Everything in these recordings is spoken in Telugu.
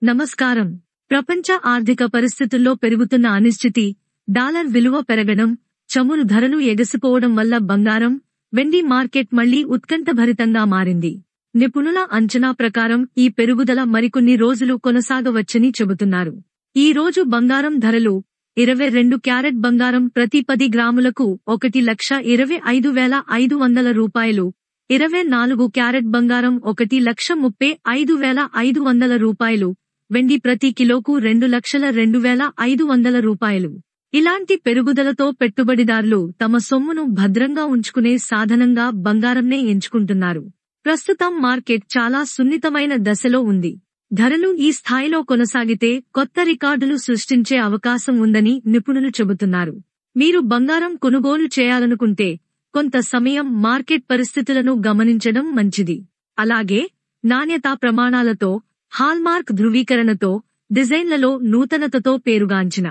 నమస్కారం. ప్రపంచ ఆర్థిక పరిస్థితుల్లో పెరుగుతున్న అనిశ్చితి, డాలర్ విలువ పెరగడం, చమురు ధరలు ఎగసిపోవడం వల్ల బంగారం, వెండి మార్కెట్ మళ్లీ ఉత్కంఠభరితంగా మారింది. నిపుణుల అంచనా ప్రకారం ఈ పెరుగుదల మరికొన్ని రోజులు కొనసాగవచ్చని చెబుతున్నారు. ఈ రోజు బంగారం ధరలు 22 క్యారెట్ బంగారం ప్రతి 10 గ్రాములకు 1,25,500 రూపాయలు, 24 క్యారెట్ బంగారం 1,35,500 రూపాయలు, వెండి ప్రతి కిలోకు 2,02,500 రూపాయలు. ఇలాంటి పెరుగుదలతో పెట్టుబడిదారులు తమ సొమ్మును భద్రంగా ఉంచుకునే సాధనంగా బంగారంనే ఎంచుకుంటున్నారు. ప్రస్తుతం మార్కెట్ చాలా సున్నితమైన దశలో ఉంది. ధరలు ఈ స్థాయిలో కొనసాగితే కొత్త రికార్డులు సృష్టించే అవకాశం ఉందని నిపుణులు చెబుతున్నారు. మీరు బంగారం కొనుగోలు చేయాలనుకుంటే కొంత సమయం మార్కెట్ పరిస్థితులను గమనించడం మంచిది. అలాగే నాణ్యతా ప్రమాణాలతో, హాల్మార్క్ ధృవీకరణతో, డిజైన్లలో నూతనతతో పేరుగాంచిన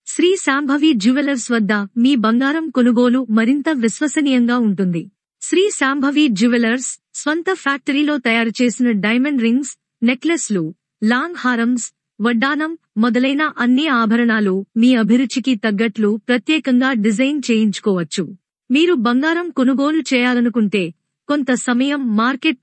శ్రీ శాంభవి జ్యువెలర్స్ వద్ద మీ బంగారం కొనుగోలు మరింత విశ్వసనీయంగా ఉంటుంది. శ్రీ శాంభవి జ్యువెలర్స్ స్వంత ఫ్యాక్టరీలో తయారు చేసిన డైమండ్ రింగ్స్, నెక్లెస్లు, లాంగ్ హారమ్స్, వడ్డానం మొదలైన అన్ని ఆభరణాలు మీ అభిరుచికి తగ్గట్లు ప్రత్యేకంగా డిజైన్ చేయించుకోవచ్చు. మీరు బంగారం కొనుగోలు చేయాలనుకుంటే కొంత సమయం మార్కెట్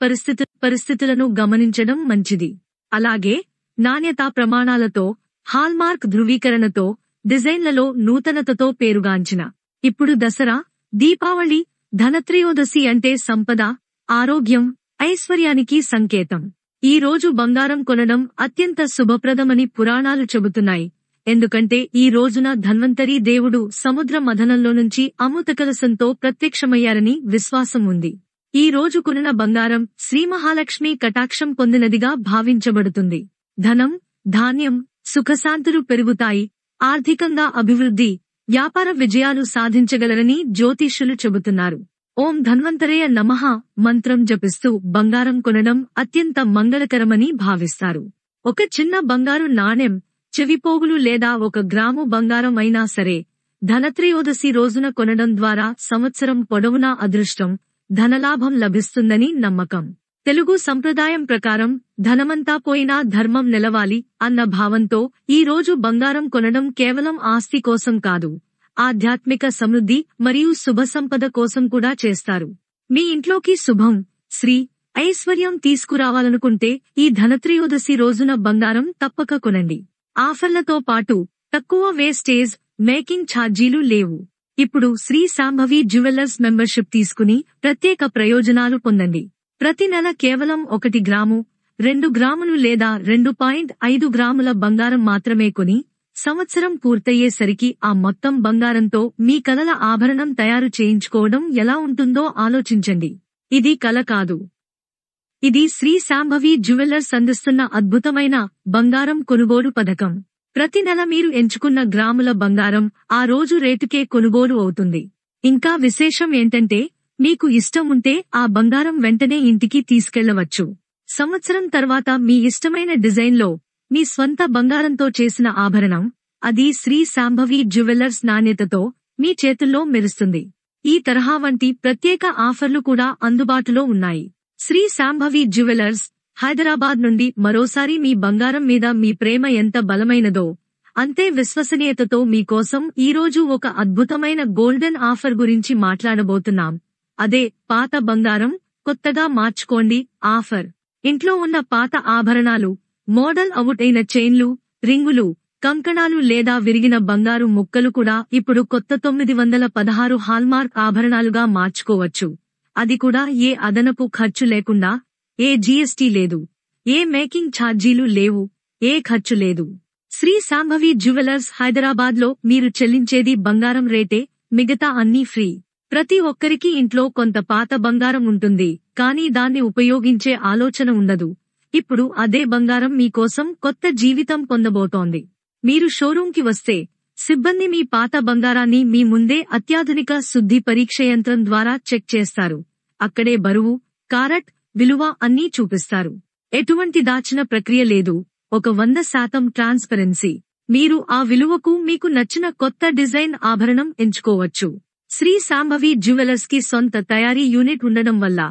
పరిస్థితులను గమనించడం మంచిది. అలాగే నాణ్యతా ప్రమాణాలతో, హాల్మార్క్ ధృవీకరణతో, డిజైన్లలో నూతనతతో పేరుగాంచిన ఇప్పుడు దసరా, దీపావళి, ధనత్రయోదశి అంటే సంపద, ఆరోగ్యం, ఐశ్వర్యానికి సంకేతం. ఈ రోజు బంగారం కొనడం అత్యంత శుభప్రదమని పురాణాలు చెబుతున్నాయి. ఎందుకంటే ఈ రోజున ధన్వంతరి దేవుడు సముద్ర మథనంలో నుంచి అమృతకలశంతో ప్రత్యక్షమయ్యారని విశ్వాసం ఉంది. ఈ రోజు కొనిన బంగారం శ్రీ మహాలక్ష్మి కటాక్షం పొందినదిగా భావించబడుతుంది. ధనం, ధాన్యం, సుఖశాంతులు పెరుగుతాయి. ఆర్థికంగా అభివృద్ధి, వ్యాపార విజయాలు సాధించగలరని జ్యోతిష్యులు చెబుతున్నారు. ఓం ధన్వంతరేయ నమః మంత్రం జపిస్తూ బంగారం కొనడం అత్యంత మంగళకరమని భావిస్తారు. ఒక చిన్న బంగారు నాణెం, చెవిపోగులు లేదా 1 గ్రాము బంగారం అయినా సరే ధనత్రయోదశి రోజున కొనడం ద్వారా సంవత్సరం పొడవునా అదృష్టం, ధనలాభం లభిస్తుందని నమ్మకం. తెలుగు సంప్రదాయం ప్రకారం ధనమంతా పోయినా ధర్మం నిలవాలి అన్న భావంతో ఈ రోజు బంగారం కొనడం కేవలం ఆస్తి కోసం కాదు, ఆధ్యాత్మిక సమృద్ధి మరియు శుభ సంపద కోసం కూడా చేస్తారు. మీ ఇంట్లోకి శుభం, శ్రీ, ఐశ్వర్యం తీసుకురావాలనుకుంటే ఈ ధనత్రయోదశి రోజున బంగారం తప్పక కొనండి. ఆఫర్లతో పాటు తక్కువ వేస్టేజ్, మేకింగ్ ఛార్జీలు లేవు. ఇప్పుడు శ్రీ శాంభవి జ్యువెలర్స్ మెంబర్షిప్ తీసుకుని ప్రత్యేక ప్రయోజనాలు పొందండి. ప్రతి నెల కేవలం 1 గ్రాము, 2 గ్రాములు లేదా 2.5 గ్రాముల బంగారం మాత్రమే కొని సంవత్సరం పూర్తయ్యేసరికి ఆ మొత్తం బంగారంతో మీ కలల ఆభరణం తయారు చేయించుకోవడం ఎలా ఉంటుందో ఆలోచించండి. ఇది కల కాదు. ఇది శ్రీ శాంభవి జ్యువెలర్స్ అందిస్తున్న అద్భుతమైన బంగారం కొనుగోలు పథకం. ప్రతి నెల మీరు ఎంచుకున్న గ్రాముల బంగారం ఆ రోజు రేటుకే కొనుగోలు అవుతుంది. ఇంకా విశేషం ఏంటంటే మీకు ఇష్టం ఉంటే ఆ బంగారం వెంటనే ఇంటికి తీసుకెళ్లవచ్చు. సంవత్సరం తర్వాత మీ ఇష్టమైన డిజైన్లో మీ స్వంత బంగారంతో చేసిన ఆభరణం, అది శ్రీ శాంభవి జ్యువెలర్స్ నాణ్యతతో మీ చేతుల్లో మెరుస్తుంది. ఈ తరహా వంటి ప్రత్యేక ఆఫర్లు కూడా అందుబాటులో ఉన్నాయి. శ్రీ శాంభవి జ్యువెలర్స్, హైదరాబాద్ నుండి మరోసారి మీ బంగారం మీద మీ ప్రేమ ఎంత బలమైనదో అంతే విశ్వసనీయతతో మీకోసం ఈరోజు ఒక అద్భుతమైన గోల్డెన్ ఆఫర్ గురించి మాట్లాడబోతున్నాం. అదే పాత బంగారం కొత్తగా మార్చుకోండి ఆఫర్. ఇంట్లో ఉన్న పాత ఆభరణాలు, మోడల్ అవుట్ అయిన చైన్లు, రింగులు, కంకణాలు లేదా విరిగిన బంగారు ముక్కలు కూడా ఇప్పుడు కొత్త 916 హాల్మార్క్ ఆభరణాలుగా మార్చుకోవచ్చు. అది కూడా ఏ అదనపు ఖర్చు లేకుండా. ఏ జీఎస్టీ లేదు, ఏ మేకింగ్ ఛార్జీలు లేవు, ఏ ఖర్చు లేదు. శ్రీ శాంభవి జ్యువెలర్స్ హైదరాబాద్లో మీరు చెల్లించేది బంగారం రేటే, మిగతా అన్నీ ఫ్రీ. ప్రతి ఒక్కరికి ఇంట్లో కొంత పాత బంగారం ఉంటుంది, కానీ దాన్ని ఉపయోగించే ఆలోచన ఉండదు. ఇప్పుడు అదే బంగారం మీకోసం కొత్త జీవితం పొందబోతోంది. మీరు షోరూంకి వస్తే సిబ్బంది మీ పాత బంగారాన్ని మీ ముందే అత్యాధునిక శుద్ధి పరీక్ష యంత్రం ద్వారా చెక్ చేస్తారు. అక్కడే బరువు, కారట్, విలువ అన్నీ చూపిస్తారు. ఎటువంటి దాచిన ప్రక్రియ లేదు. 100% ట్రాన్స్పరెన్సీ. మీరు ఆ విలువకు మీకు నచ్చిన కొత్త డిజైన్ ఆభరణం ఎంచుకోవచ్చు. శ్రీ శాంభవి జ్యువెలర్స్ కి సొంత తయారీ యూనిట్ ఉండడం వల్ల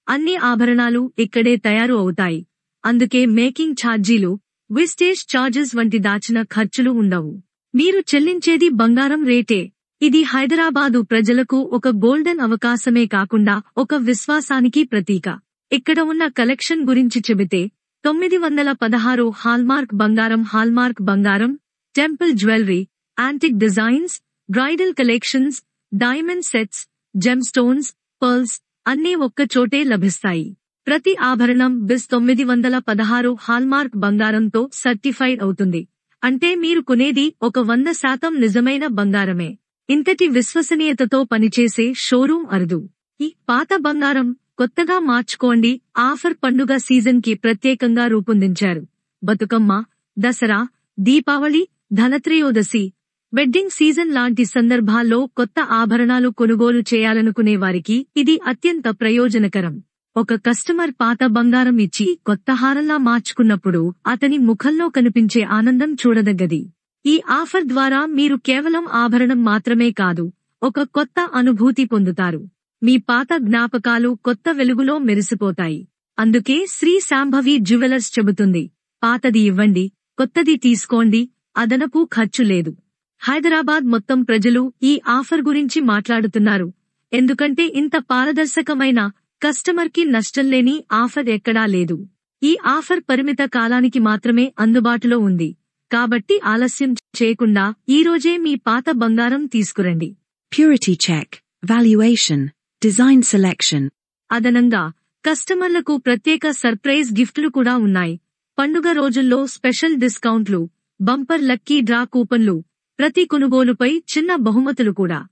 అన్ని ఆభరణాలు ఇక్కడే తయారు అవుతాయి. అందుకే మేకింగ్ ఛార్జీలు, విస్టేజ్ ఛార్జెస్ వంటి దాచిన ఖర్చులు ఉండవు. మీరు చెల్లించేది బంగారం రేటే. ఇది హైదరాబాదు ప్రజలకు ఒక గోల్డెన్ అవకాశమే కాకుండా ఒక విశ్వాసానికి ప్రతీక. ఇక్కడ ఉన్న కలెక్షన్ గురించి చెబితే 916 హాల్మార్క్ బంగారం, temple jewellery, antique designs, bridal collections, diamond sets, gem stones, pearls అన్నీ ఒక్క చోటే లభిస్తాయి. ప్రతి ఆభరణం BIS 916 హాల్మార్క్ బంగారంతో సర్టిఫైడ్ అవుతుంది. అంటే మీరు కొనేది ఒక 100% నిజమైన బంగారమే. ఇంతటి విశ్వసనీయతతో పనిచేసే షోరూం అరుదు. ఈ పాత బంగారం కొత్తగా మార్చుకోండి ఆఫర్ పండుగ సీజన్ కి ప్రత్యేకంగా రూపొందించారు. బతుకమ్మ, దసరా, దీపావళి, ధనత్రయోదశి, వెడ్డింగ్ సీజన్ లాంటి సందర్భాల్లో కొత్త ఆభరణాలు కొనుగోలు చేయాలనుకునే వారికి ఇది అత్యంత ప్రయోజనకరం. ఒక కస్టమర్ పాత బంగారం ఇచ్చి కొత్త హారంలా మార్చుకున్నప్పుడు అతని ముఖంలో కనిపించే ఆనందం చూడదగ్గది. ఈ ఆఫర్ ద్వారా మీరు కేవలం ఆభరణం మాత్రమే కాదు, ఒక కొత్త అనుభూతి పొందుతారు. మీ పాత జ్ఞాపకాలు కొత్త వెలుగులో మెరిసిపోతాయి. అందుకే శ్రీ శాంభవి జ్యువెలర్స్ చెబుతుంది, పాతది ఇవ్వండి, కొత్తది తీసుకోండి, అదనపు ఖర్చు లేదు. హైదరాబాద్ మొత్తం ప్రజలు ఈ ఆఫర్ గురించి మాట్లాడుతున్నారు. ఎందుకంటే ఇంత పారదర్శకమైన, కస్టమర్ కి నష్టం లేని ఆఫర్ ఎక్కడా లేదు. ఈ ఆఫర్ పరిమిత కాలానికి మాత్రమే అందుబాటులో ఉంది. కాబట్టి ఆలస్యం చేయకుండా ఈరోజే మీ పాత బంగారం తీసుకురండి. Purity check, valuation, design selection. అదనంగా కస్టమర్లకు ప్రత్యేక సర్ప్రైజ్ గిఫ్ట్లు కూడా ఉన్నాయి. పండుగ రోజుల్లో స్పెషల్ డిస్కౌంట్లు, బంపర్ లక్కీ డ్రా కూపన్లు, ప్రతి కొనుగోలుపై చిన్న బహుమతులు కూడా.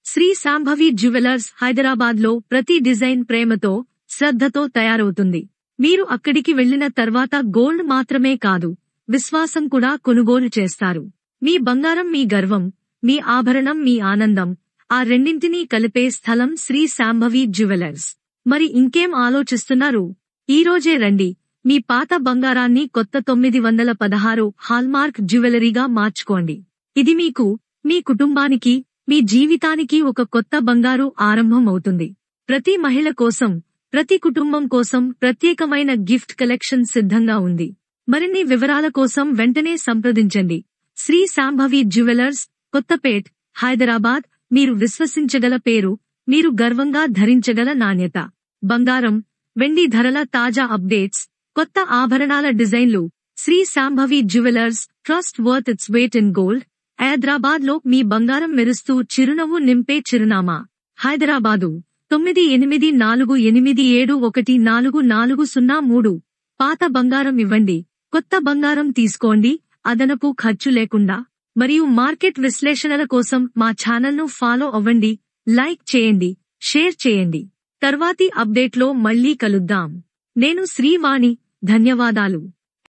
శ్రీ శాంభవి జ్యువెలర్స్ హైదరాబాద్లో ప్రతి డిజైన్ ప్రేమతో, శ్రద్ధతో తయారవుతుంది. మీరు అక్కడికి వెళ్లిన తర్వాత గోల్డ్ మాత్రమే కాదు, విశ్వాసం కూడా కొనుగోలు చేస్తారు. మీ బంగారం మీ గర్వం, మీ ఆభరణం మీ ఆనందం, ఆ రెండింటినీ కలిపే స్థలం శ్రీ శాంభవి జ్యువెలర్స్. మరి ఇంకేం ఆలోచిస్తున్నారు? ఈరోజే రండి, మీ పాత బంగారాన్ని కొత్త 916 హాల్మార్క్ జ్యువెలరీగా మార్చుకోండి. ఇది మీకు, మీ కుటుంబానికి, మీ జీవితానికి ఒక కొత్త బంగారు ఆరంభం అవుతుంది. ప్రతి మహిళ కోసం, ప్రతి కుటుంబం కోసం ప్రత్యేకమైన గిఫ్ట్ కలెక్షన్ సిద్ధంగా ఉంది. మరిన్ని వివరాల కోసం వెంటనే సంప్రదించండి. శ్రీ శాంభవి జ్యువెలర్స్, కొత్తపేట్, హైదరాబాద్. మీరు విశ్వసించగల పేరు, మీరు గర్వంగా ధరించగల నాణ్యత. బంగారం, వెండి ధరల తాజా అప్డేట్స్, కొత్త ఆభరణాల డిజైన్లు. Shri Shambhavi jewellers, trust worth its weight in gold. Hyderabad లో మీ బంగారం మెరుస్తూ చిరునవ్వు నింపే చిరునామా. హైదరాబాదు 9848714403. పాత బంగారం ఇవ్వండి, కొత్త బంగారం తీసుకోండి, అదనపు ఖర్చు లేకుండా. మరియు మార్కెట్ విశ్లేషణల కోసం మా ఛానల్ను ఫాలో అవ్వండి, లైక్ చేయండి, షేర్ చేయండి. తర్వాతి అప్డేట్లో మళ్ళీ కలుద్దాం. నేను శ్రీవాణి. ధన్యవాదాలు.